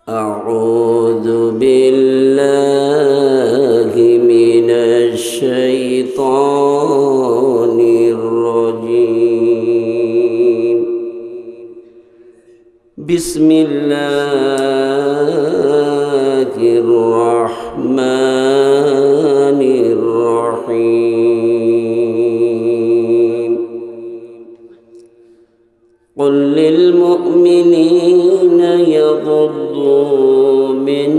أعوذ بالله من الشيطان الرجيم. بسم الله الرحمن الرحيم. قل للمؤمنين يغضوا من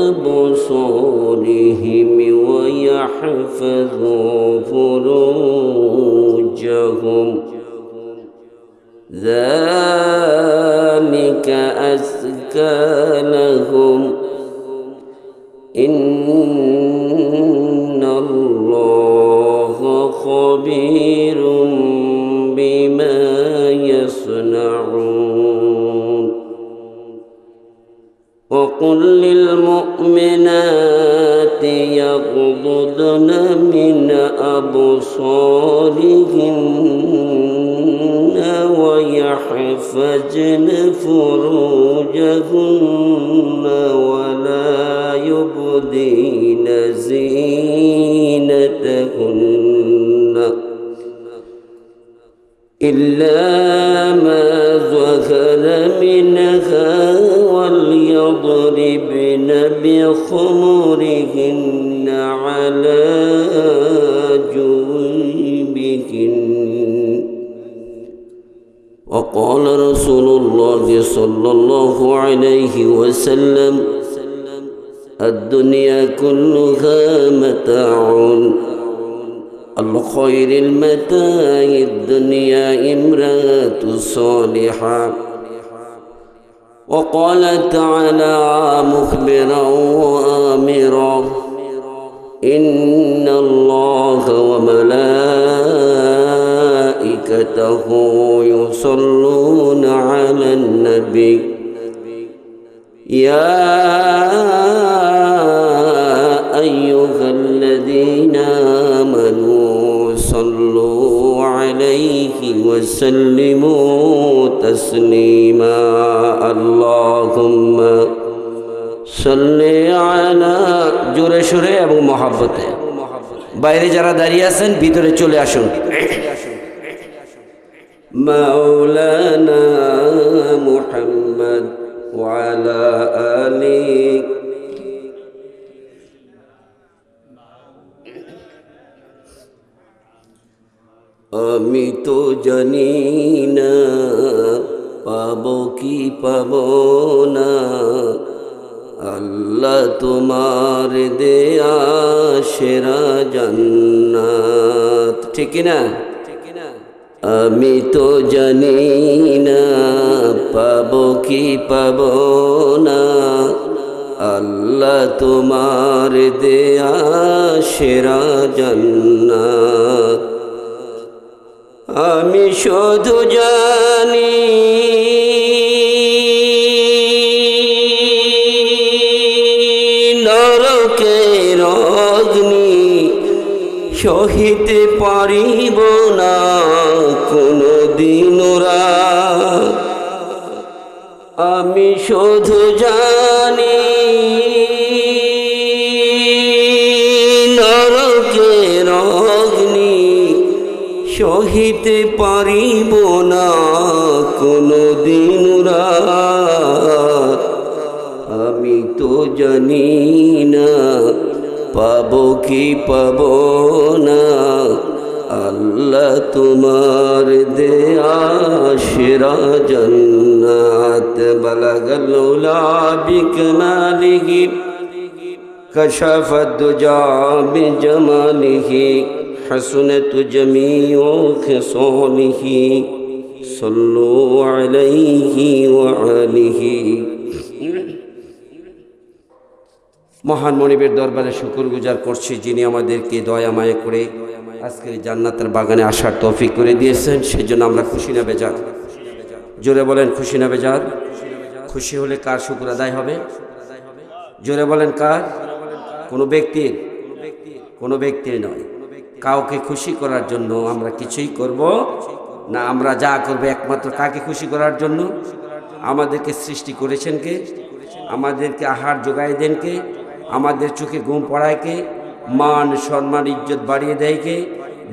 أبصارهم ويحفظوا فروجهم ذلك أزكى لهم إن الله خبير بما يصنعون. وقل للمؤمنات يغضضن من أبصارهن ويحفظن فروجهن ولا يبدين زينتهن إلا ما ظهر منها وليضربن بخمرهن على جيوبهن. وقال رسول الله صلى الله عليه وسلم: الدنيا كلها متاع، الخير المتاع الدنيا امرأة صالحة. وقال تعالى مخبرا وآمرا: إن الله وملائكته يصلون على النبي يا أيها الذين آمنوا صلوا عليه وسلموا تسليما. اللهم صل على জোরে সুরে এবং মহব্বতে। বাইরে যারা দাঁড়িয়ে আছেন ভিতরে চলে আসুন। মাওলানা মুহাম্মদ ওয়া আলা আলিহি। আমি তো জানি না পাবো কি পাবো না, আল্লাহ তোমার দেয়া সেরা জান্নাত। ঠিক না? আমি তো জানি না পাবো কি পাবো না, আল্লাহ তোমার দেয়া সেরা জান্নাত। আমি শুধু জানি নরকের অগ্নি সহিতে পারিব না কোনো দিন ওরা। আমি শুধু জানি নরকের অগ্নি সহিতে পারিব না কোনো দিন রাত। আমি তো জানি না পাবো কি পাবো না, আল্লাহ তোমার দেয়া সেরা জান্নাত। বালাগাল উলা বিকমালিহি কাশাফাদ দুজা বিজামালিহি حسنت جميع خصاله صلوا عليه وآله। মহান মনিবের দরবারে শুকরগুজার করছি, যিনি আমাদেরকে দয়া মায়া করে আজকের জান্নাতের বাগানে আসার তৌফিক করে দিয়েছেন। সেজন্য আমরা খুশি না বেজার? জোরে বলেন খুশি না বেজার? খুশি হলে কার শুকর আদায় হবে? জোরে বলেন কার? কোনো ব্যক্তির? কোনো ব্যক্তির নয়। কাউকে খুশি করার জন্য আমরা কিছুই করব না। আমরা যা করব একমাত্র কাকে খুশি করার জন্য? আমাদেরকে সৃষ্টি করেছেন কে? আমাদেরকে আহার যোগায় দেন কে? আমাদের চোখে ঘুম পড়ায় কে? মান সম্মান ইজ্জত বাড়িয়ে দেয় কে?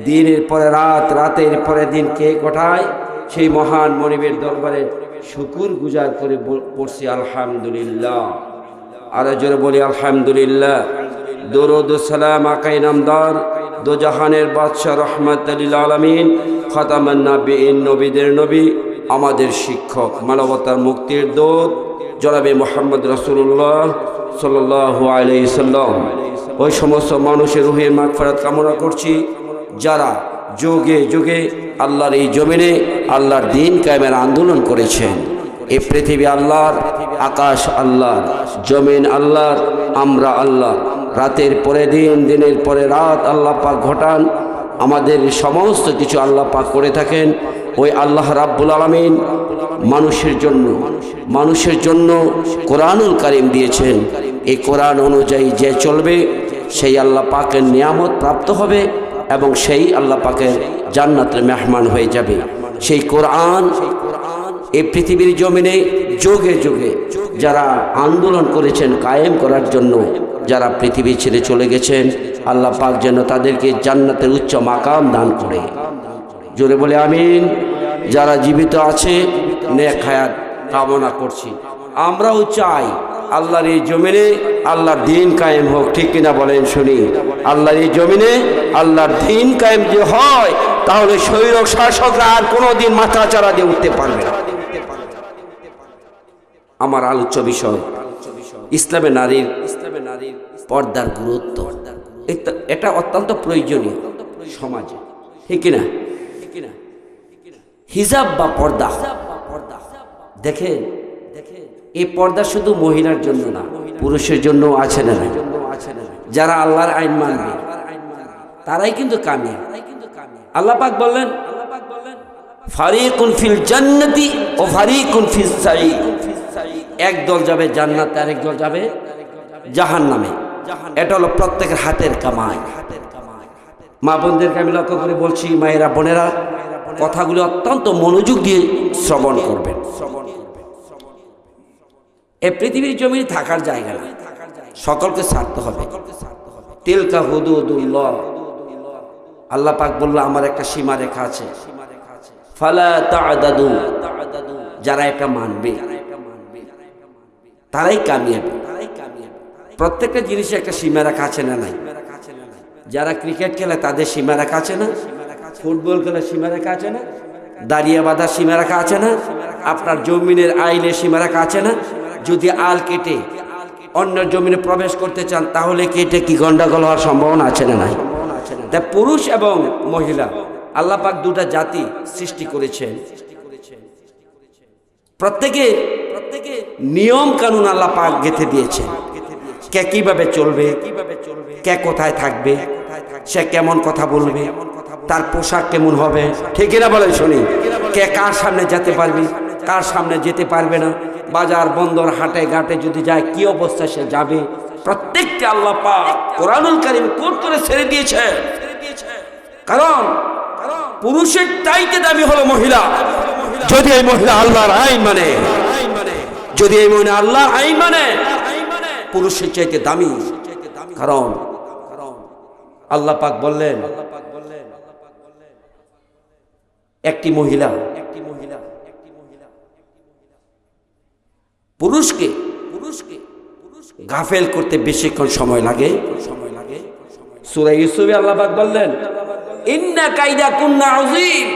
দিনের পরে রাত, রাতের পরে দিন কে ঘটায়? সেই মহান মনিবের দরবারে শুকুর গুজার করে পড়ছি আলহামদুলিল্লাহ। আরো জোরে বলি আলহামদুলিল্লাহ। দরুদ ও সালাম আকাই নামদার দো জাহানের বাদশাহ রহমাতুল লিল আলামিন খাতামান নবীন, নবীদের নবী, আমাদের শিক্ষক, মানবতার মুক্তির দূত জনাবে মুহাম্মদ রাসূলুল্লাহ সাল্লাল্লাহু আলাইহি সাল্লাম। ওই সমস্ত মানুষের রুহের মাগফিরাত কামনা করছি যারা যুগে যুগে আল্লাহর এই জমিনে আল্লাহর দ্বীন কায়েমের আন্দোলন করেছেন। এই পৃথিবী আল্লাহর, আকাশ আল্লাহর, জমিন আল্লাহর, আমরা আল্লাহ। রাতের পরে দিন, দিনের পরে রাত আল্লাহ পাক ঘটান। আমাদের সমস্ত কিছু আল্লাহ পাক করে থাকেন। ওই আল্লাহ রাব্বুল আলামিন মানুষের জন্য কোরআনুল কারীম দিয়েছেন। এই কোরআন অনুযায়ী যে চলবে সেই আল্লাহ পাকের নিয়ামত প্রাপ্ত হবে এবং সেই আল্লাহ পাকের জান্নাতের মেহমান হয়ে যাবে। সেই কোরআন এই পৃথিবীর জমিনে যুগে যুগে যারা আন্দোলন করেছেন কায়েম করার জন্য, যারা পৃথিবী ছেড়ে চলে গেছেন, আল্লাহ পাক যেন তাদেরকে জান্নাতের উচ্চ মাকাম দান করে। জোরে বলে আমিন। যারা জীবিত আছে নেক হায়াত কামনা করছি। আমরাও চাই আল্লাহর এই জমিনে আল্লাহর দ্বীন কায়েম হোক, ঠিক কিনা বলেন শুনি? আল্লাহর এই জমিনে আল্লাহর দ্বীন কায়েম যে হয় তাহলে স্বৈর শাসকরা আর কোনোদিন মাথা চারা দিয়ে উঠতে পারবে না। আমার আলোচ্য বিষয় ইসলামে নারীর পর্দার গুরুত্ব। এটা অত্যন্ত প্রয়োজনীয় সমাজে, ঠিক কিনা? হিজাব বা পর্দা, দেখেন এই পর্দা শুধু মহিলার জন্য না, পুরুষের জন্য আছে না? যারা আল্লাহর আইন মানবে তারাই কিন্তু কামিয়াব। আল্লাহ পাক বললেন ফারিকুন ফিল জান্নাতি ও ফারিকুন ফিস সাঈর। এক দল যাবে জান্নাতে, আরেক দল যাবে জাহান্নামে। এটা হলো প্রত্যেকের হাতের কামাই। মা বোনদেরকে আমি লক্ষ্য করে বলছি, মায়েরা বোনেরা কথাগুলো অত্যন্ত মনোযোগ দিয়ে শ্রবণ করবেন। এই পৃথিবীর জমিনে থাকার জায়গা না, সকলকে ছাড়তে হবে। তিলকা হুদুদুল্লাহ, আল্লাহ পাক বলল আমার একটা সীমা রেখা আছে, ফালা তা'দাদু, যারা এটা মানবে তারাই কামিয়াব। প্রত্যেকটা জিনিসে একটা সীমা রেখা আছে না নাই? যারা ক্রিকেট খেলে তাদের সীমা রেখা আছে না? ফুটবল খেলে সীমা রেখা আছে না? দাঁড়িয়ে বাঁধার সীমা রেখা আছে না? আপনার জমিনের আইলে সীমা রেখা আছে না? যদি আল কেটে অন্য জমিনে প্রবেশ করতে চান তাহলে কেটে কি গন্ডগোল হওয়ার সম্ভাবনা আছে না নাই? তাই পুরুষ এবং মহিলা আল্লাহ পাক দুটা জাতি সৃষ্টি করেছেন। প্রত্যেকে নিয়ম কানুন আল্লাহ পাক গেঁথে দিয়েছেন। কে কিভাবে চলবে, কে কোথায় থাকবে, সে কেমন কথা বলবে, তার পোশাক কেমন হবে, ঠিক না বলেন শুনি? কে কার সামনে যেতে পারবে, কার সামনে যেতে পারবে না, বাজার বন্দর হাটে ঘাটে যদি যায় কি অবস্থা সে যাবে, প্রত্যেকটা আল্লাহ পাক কোরআনুল কারীম কোট করে ছেড়ে দিয়েছে। কারণ পুরুষের চাইতে দামি হলো মহিলা। যদি এই মহিলা আল্লাহর আইন মানে, যদি এই মহিলা আল্লাহর আইন মানে, পুরুষের চাইতে দামি। কারণ আল্লাহ পাক বললেন একটি মহিলা পুরুষকে গাফেল করতে বেশিক্ষণ সময় লাগে। সূরা ইউসুফে আল্লাহ পাক বললেন ইন্না কাইদা কুন্না আযীম,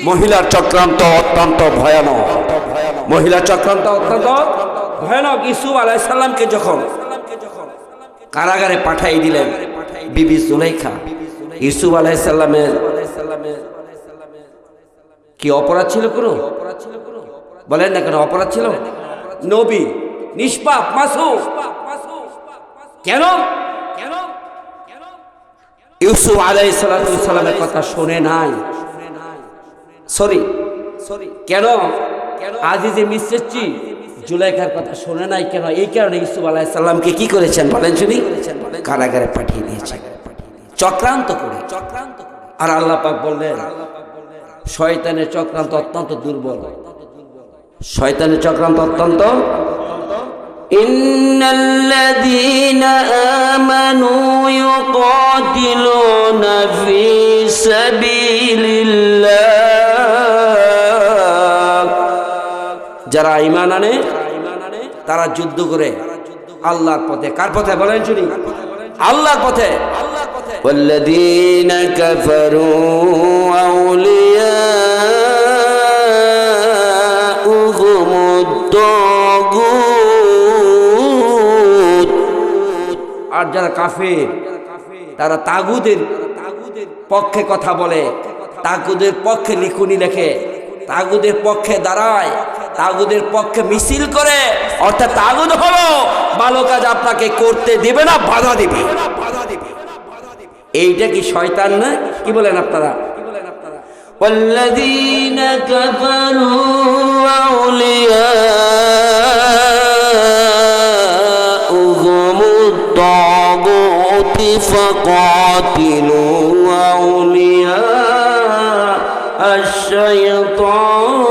মহিলার চক্রান্ত অত্যন্ত ভয়ানক। মহিলার চক্রান্ত অত্যন্ত ভয়ানক। ইউসুফ আলাইহিস সালামকে যখন কারাগারে পাঠিয়ে দিলেন বিবি জুলাইখা, ইউসুফ আলাইহিস সালামের কি অপরাধ ছিল? কোনো বলেন না, কেন অপরাধ ছিল? নবী নিষ্পাপ মাসুম। কেন ইউসুফ আলাইহিস সালামের কথা শুনে নাই? সরি কেন আজিজে মিসরি জুলাইখার কথা শুনে নাই? কেন? এই কারণে ইউসুফ আলাইহিস সালামকে কি করেছেন বলেন শুনি? কারাগারে পাঠিয়ে দিয়েছেন চক্রান্ত করে। আর আল্লাহ পাক বললেন শয়তানের চক্রান্ত অত্যন্ত দুর্বল। শয়তানের চক্রান্ত অত্যন্ত। ইন্নাল্লাযীনা আমানু ইউকাতিলুনা ফী সাবিলিল্লাহ, যারা ঈমান আনে তারা যুদ্ধ করে আল্লাহর পথে। কার পথে বলেন শুনি? আল্লাহর পথে। ওয়াল্লাযীনা কাফারু আউলিয়াউহুমুত তাগুত, আর যারা কাফের তারা তাগুদের পক্ষে কথা বলে, তাগুদের পক্ষে লিখুনি লেখে, তাগুদের পক্ষে দাঁড়ায়, তাগুদের পক্ষে মিছিল করে। অর্থাৎ তাগুদ হলো ভালো কাজ আপনাকে করতে দেবে না, বাধা দিবে। এইটা কি শয়তান না? কি বলেন আপনারা? والذين كفروا أولياؤهم الطاغوت فقاتلوا أولياء الشيطان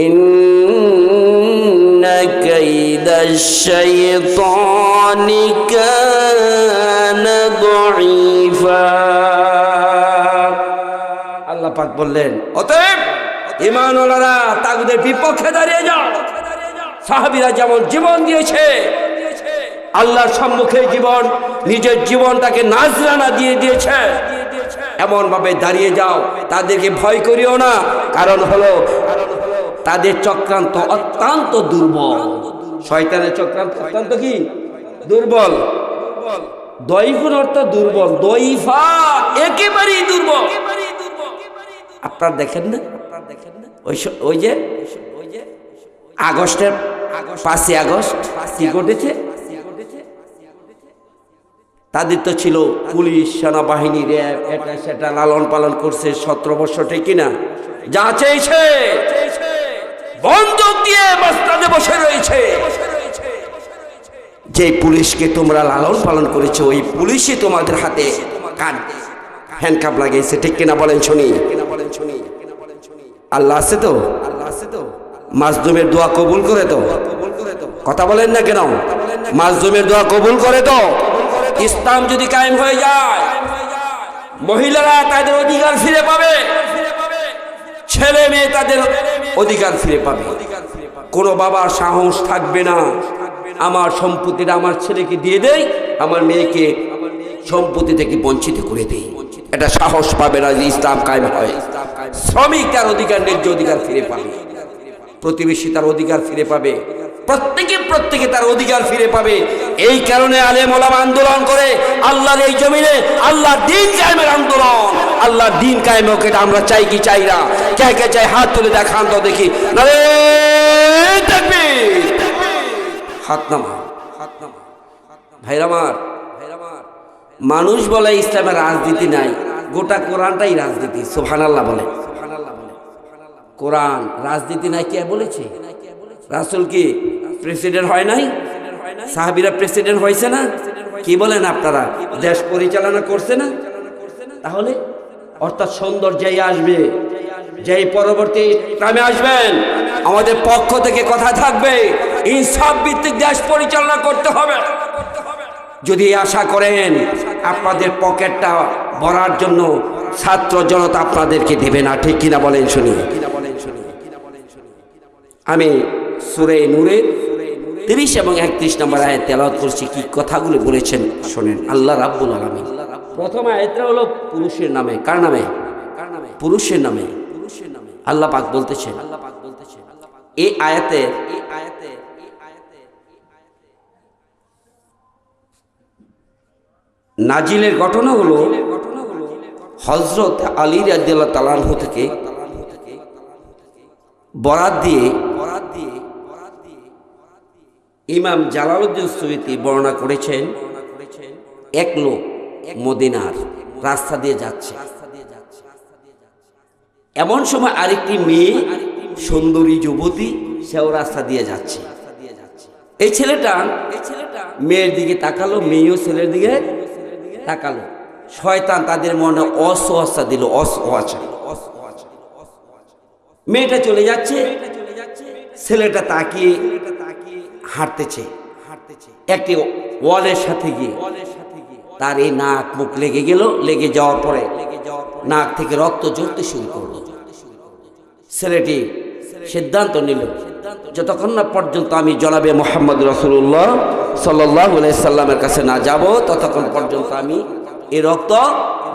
إن كيد الشيطان كان ضعيفا। আল্লাহ পাক বললেন, অতএব ঈমানওয়ালারা তাগুদের বিপক্ষে দাঁড়িয়ে যাও। সাহাবীরা যেমন জীবন দিয়েছে, আল্লাহর সম্মুখে জীবন, নিজের জীবনটাকে নাজরানা দিয়ে দিয়েছে, এমন ভাবে দাঁড়িয়ে যাও। তাদেরকে ভয় করিও না, কারণ হলো তাদের চক্রান্ত অত্যন্ত দুর্বল। শয়তানের চক্রান্ত অত্যন্ত কি দুর্বল। দয়ফুর অর্থ দুর্বল, দয়ফা একেবারেই দুর্বল। আপনারা দেখেন না ওই যে আগস্টের 5ই আগস্ট কি ঘটেছে? তাদের তো ছিল পুলিশ, সেনাবাহিনী, র্যাব, এটা সেটা লালন পালন করছে 17 বছর, ঠিক কিনা? যা চেয়েছে বন্দুক দিয়ে মাস্তানে বসে রয়েছে। যে পুলিশকে তোমরা লালন পালন করেছো, ওই পুলিশই তোমাদের হাতে হ্যান্ডকাপ লাগিয়েছে, ঠিক কিনা বলেন শুনি? আল্লাহ আছে তো? মাজলুমের দোয়া কবুল করে তো? কথা বলেন না কেন? মাজলুমের দোয়া কবুল করে তো? ইসলাম যদি কায়েম হয়ে যায়, মহিলারা তাদের অধিকার ফিরে পাবে, ছেলে মেয়ে তাদের অধিকার ফিরে পাবে। কোনো বাবার সাহস থাকবে না আমার সম্পত্তিটা আমার ছেলেকে দিয়ে দেই, আমার মেয়েকে সম্পত্তি থেকে বঞ্চিত করে দেই। এটা সাহস পাবে না যে ইসলাম কায়েম হয়। শ্রমিক তার অধিকার, ন্যায্য অধিকার ফিরে পাবে, প্রতিবেশী তার অধিকার ফিরে পাবে, প্রত্যেকে তার অধিকার ফিরে পাবে। এই কারণে আলেম ওলামা আন্দোলন করে আল্লাহর এই জমিনে আল্লাহর দ্বীন কায়েমের আন্দোলন। আল্লাহর দ্বীন কায়েম হোক, এটা আমরা চাই কি চাই না? কে চাই হাত তুলে দেখান তো দেখি। নারে তাকবীর, হাত নামা। ভাইরা আমার, মানুষ বলে ইসলামের রাজনীতি নাই, গোটা কোরআনটাই রাজনীতি। সুবহানাল্লাহ বলে। কোরআন রাজনীতি নাই কে বলেছে? রাসূল কি প্রেসিডেন্ট হয় নাই? সাহাবীরা প্রেসিডেন্ট হয়েছে না? কি বলেন আপনারা? দেশ পরিচালনা করছে না? তাহলে অর্থাৎ সুন্দর যেই আসবে, যেই পরবর্তী টাইমে আসবেন, আমাদের পক্ষ থেকে কথা থাকবে ইনসাফ ভিত্তিক দেশ পরিচালনা করতে হবে। যদি আশা করেন আপনাদের পকেটটা ভরার জন্য ছাত্র জনতা আপনাদেরকে দেবে না, ঠিক কিনা বলেন শুনি? আমি সূরা নূরের 30 এবং 31 নম্বর আয়াত তেলাওয়াত করছি। কি কথাগুলো বলেছেন শুনেন। আল্লাহ রাব্বুল আলামিন প্রথম আয়াতটা হলো পুরুষের নামে। কার নামে? পুরুষের নামে। আল্লাহ পাক বলতেছেন এই আয়াতে নাজিলের ঘটনা হলো হযরত আলী রাদিয়াল্লাহু তাআলা আনহু থেকে বরাত দিয়ে ইমাম জালালউদ্দিন সুয়ুতী বর্ণনা করেছেন, এক লোক মদিনার রাস্তা দিয়ে যাচ্ছে, এমন সময় আরেকটি মেয়ে, সুন্দরী যুবতী, সেও রাস্তা দিয়ে যাচ্ছে। এই ছেলেটা মেয়ের দিকে তাকালো, মেয়েও ছেলের দিকে তাকালো। শয়তান তাদের মনে অসওয়াসা দিল, অসওয়াসা। মেয়েটা চলে যাচ্ছে, ছেলেটা তাকিয়ে হাঁটতেছে, একটি ওয়ালের সাথে গিয়ে তার এই নাক মুখ লেগে গেল। লেগে যাওয়ার পরে নাক থেকে রক্ত ঝরতে শুরু করলো। ছেলেটি সিদ্ধান্ত নিল, যতক্ষণ না পর্যন্ত আমি জনাবে মুহাম্মদ রাসূলুল্লাহ সাল্লাল্লাহু আলাইহি সাল্লামের কাছে না যাব, ততক্ষণ পর্যন্ত আমি এই রক্ত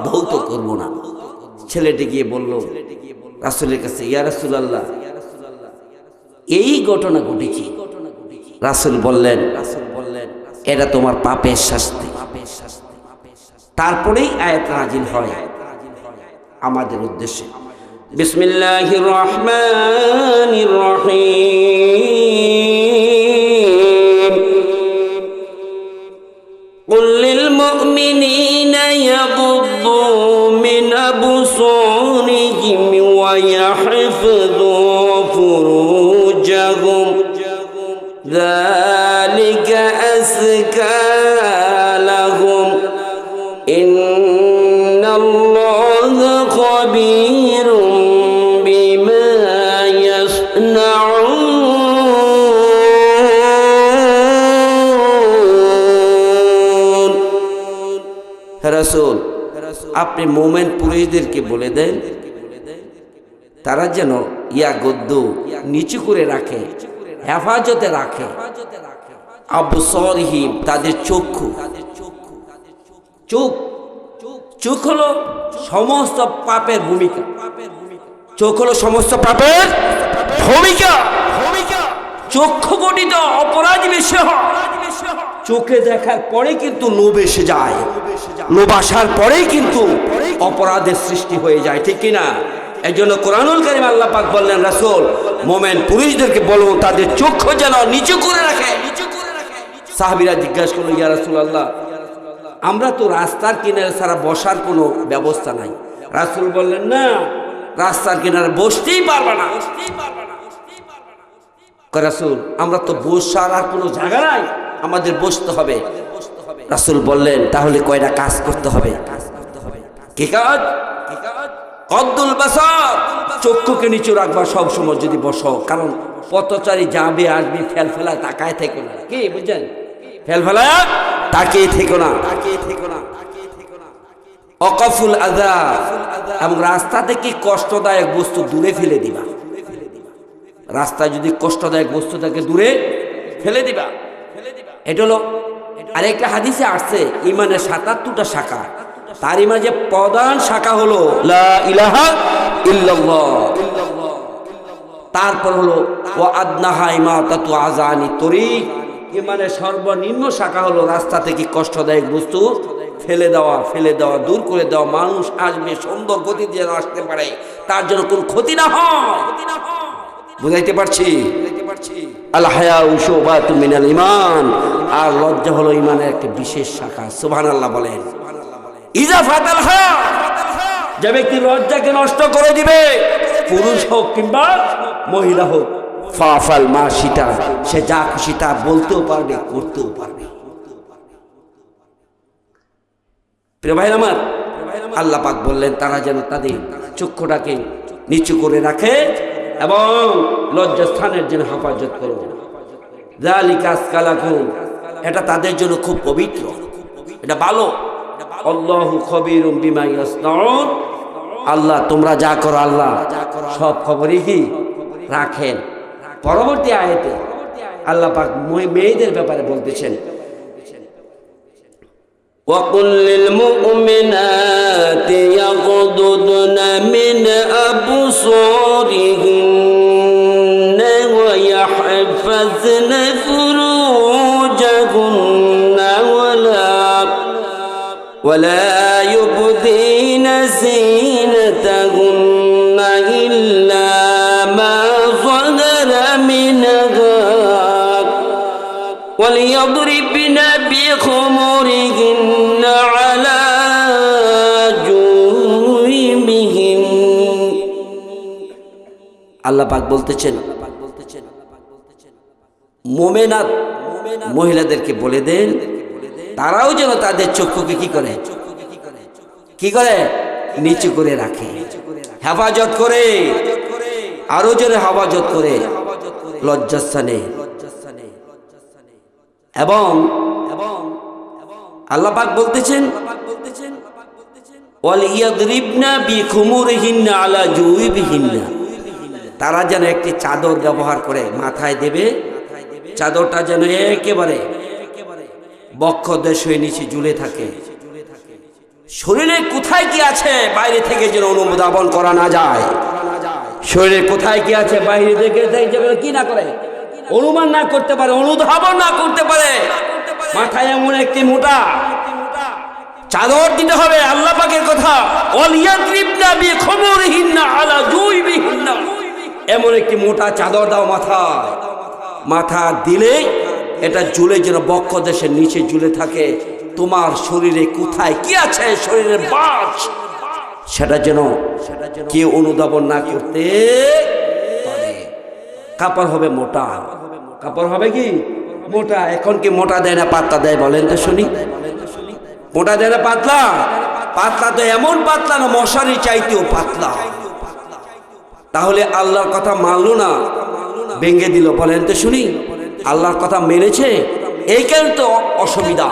ধৌত করব না। ছেলেটি গিয়ে বলল রাসূলের কাছে, ইয়া রাসূলুল্লাহ, এই ঘটনা ঘটেছে। রাসূল বললেন, এটা তোমার পাপের শাস্তি। তারপরেই আয়াত নাযিল হয় আমাদের উদ্দেশ্যে। বিসমিল্লাহির রহমানির রহিম। কুল লিল মুমিনিনা ইয়াগুদ্দু মিন আবসারিহিম ওয়া ইয়াহফাযু ফুরুজাহুম যালিকা আযকা লাহুম ইন্নাল্লাহা খাবীরুম বিমা ইয়াসনাউন। রাসূল, আপনি মুমিন পুরুষদেরকে বলে দেন তারা যেন ইয়াগুদ্দু নিচু করে রাখে, হেফাজতে রাখে, আবসারিহিম তাদের চক্ষু। চোখ হলো সমস্ত পাপের ভূমিকা। চোখ হলো সমস্ত পাপের ভূমিকা। চক্ষু গঠিত অপরাধী বিষয়। চোখে দেখার পরে কিন্তু লোভ এসে যায়, লোভ আসার পরেই কিন্তু অপরাধের সৃষ্টি হয়ে যায়, ঠিক কিনা? এই জন্য কোরআনুল কারীম আল্লাহ পাক বললেন, রাসূল মুমিন পুরুষদেরকে বলুন তাদের চক্ষু যেন নিচু করে রাখে। সাহাবীরা জিজ্ঞাসা করল, ইয়া রাসূলুল্লাহ, আমরা তো রাস্তার কিনারে ছাড়া বসার কোনো ব্যবস্থা নাই। রাসূল বললেন, না, রাস্তার কিনারে বসতেই পারবে না। রাসূল, আমরা তো বসার আর কোনো জায়গা নাই, আমাদের বসতে হবে। রাসূল বললেন, তাহলে কয়টা কাজ করতে হবে। কি কাজ? কদ্দুল বাসার, চক্ষুকে নিচু রাখবা সব সময় যদি বসো, কারণ পথচারী যাবে আসবে, ফেলফেলায় তাকায় থেকো না। কি বুঝছেন? ফেলফেলায় তাকিয়ে থেকো না। অকাফুল আযা, এবং রাস্তা থেকে কষ্টদায়ক বস্তু দূরে ফেলে দিবা। রাস্তায় যদি কষ্টদায়ক বস্তু থাকে দূরে ফেলে দিবা। এটা হলো আরেকটা হাদিসে আসছে, ইমানের ৭৭টা শাখা, তারই মাঝে প্রধান শাখা হলো লা ইলাহা ইল্লাল্লাহ। তারপর হলো ওয়া আদনাহা ইমাতাতু আযানি তরিক, ইমানের সর্বনিম্ন শাখা হলো রাস্তা থেকে কষ্টদায়ক বস্তু ফেলে দেওয়া, দূর করে দেওয়া। মানুষ আসবে, সুন্দর গতি দিয়ে আসতে পারে, তার জন্য কোনো ক্ষতি না হয়। বুঝাইতে পারছি? আল হায়াউ শুবাতুম মিনাল ঈমান, আর লজ্জা হলো ঈমানের একটা বিশেষ শাখা। সুবহানাল্লাহ বলেন। ইজা ফাতাল হায়া, যে ব্যক্তি লজ্জাকে নষ্ট করে দিবে, পুরুষ হোক কিংবা মহিলা হোক, ফাফাল মা শিতা, সে যা খুশি তা বলতেও পারবে, করতেও পারবে। প্রিয় ভাই আমার, আল্লাহ পাক বললেন তারা যেন তাদের চক্ষুটাকে নিচু করে রাখে এবং লজ্জাস্থানের জন্য হেফাজত করবে। যালিকা আযকা লাকুম, এটা তাদের জন্য খুব পবিত্র, এটা ভালো। আল্লাহু খাবীরুম বিমা ইয়াসনাউন, আল্লাহ তোমরা যা করো আল্লাহ সব খবরই কি রাখেন। পরবর্তী আয়াতে আল্লাহ পাক মেয়েদের ব্যাপারে বলতেছেন, وَقُلْ لِلْمُؤْمِنَاتِ يَغْضُضْنَ مِنْ أَبْصَارِهِنَّ وَيَحْفَظْنَ فُرُوجَهُنَّ وَلَا يُبْدِينَ زِينَتَهُنَّ إِلَّا مَا ظَهَرَ مِنْهَا وَلْيَضْرِبْنَ بِخُمُرِهِنَّ عَلَى جُيُوبِهِنَّ। আল্লাহ পাক বলতেছেন, মুমিনাত মহিলাদেরকে বলে দেন তারাও যেন তাদের চক্ষুকে কি করে নিচু করে রাখে, হেফাজত করে। আরো জোরে হেফাজত করে লজ্জাস্থানে। এবং আল্লাহ পাক বলতেছেন ওয়াল ইয়াদরিবনা বিখুমুরিহিন্না আলা জুয়ুবিহিন্না, তারা যেন একটি চাদর ব্যবহার করে মাথায় দেবে, চাদরটা যেন একেবারে বক্ষদেশ হয়ে নিচে ঝুলে থাকে। শরীরে কোথায় কি আছে বাইরে থেকে যেন অনুধাবন করা না যায়। শরীরে কোথায় কি আছে বাইরে থেকে কি না করে, অনুমান না করতে পারে, অনুধাবন না করতে পারে। মাথায় এমন একটি মোটা চাদর দিতে হবে। আল্লাহ পাকের কথা, ওয়ালিয়াদরিবনা বিখুমুরিহিন্না আলা জুয়ুবিহিন্না, এমন একটি মোটা চাদর দাও মাথায়। মাথা দিলে এটা ঝুলে যেন বক্ষদেশের নিচে ঝুলে থাকে। তোমার শরীরে কোথায় কি আছে, শরীরের বাস, সেটা যেন কেউ অনুধাবন না করতে পারে। কাপড় হবে মোটা, কাপড় হবে কি মোটা। এখন কি মোটা দেয় না পাতলা দেয় বলেন তো শুনি? মোটা দেয় না পাতলা? পাতলা তো এমন পাতলা না, মশারি চাইতেও পাতলা। তাহলে আল্লাহর কথা মানলো না, ভেঙে দিল, বলেন তো শুনি? আল্লাহর কথা মেনেছে, এই কারণে তো অসুবিধা।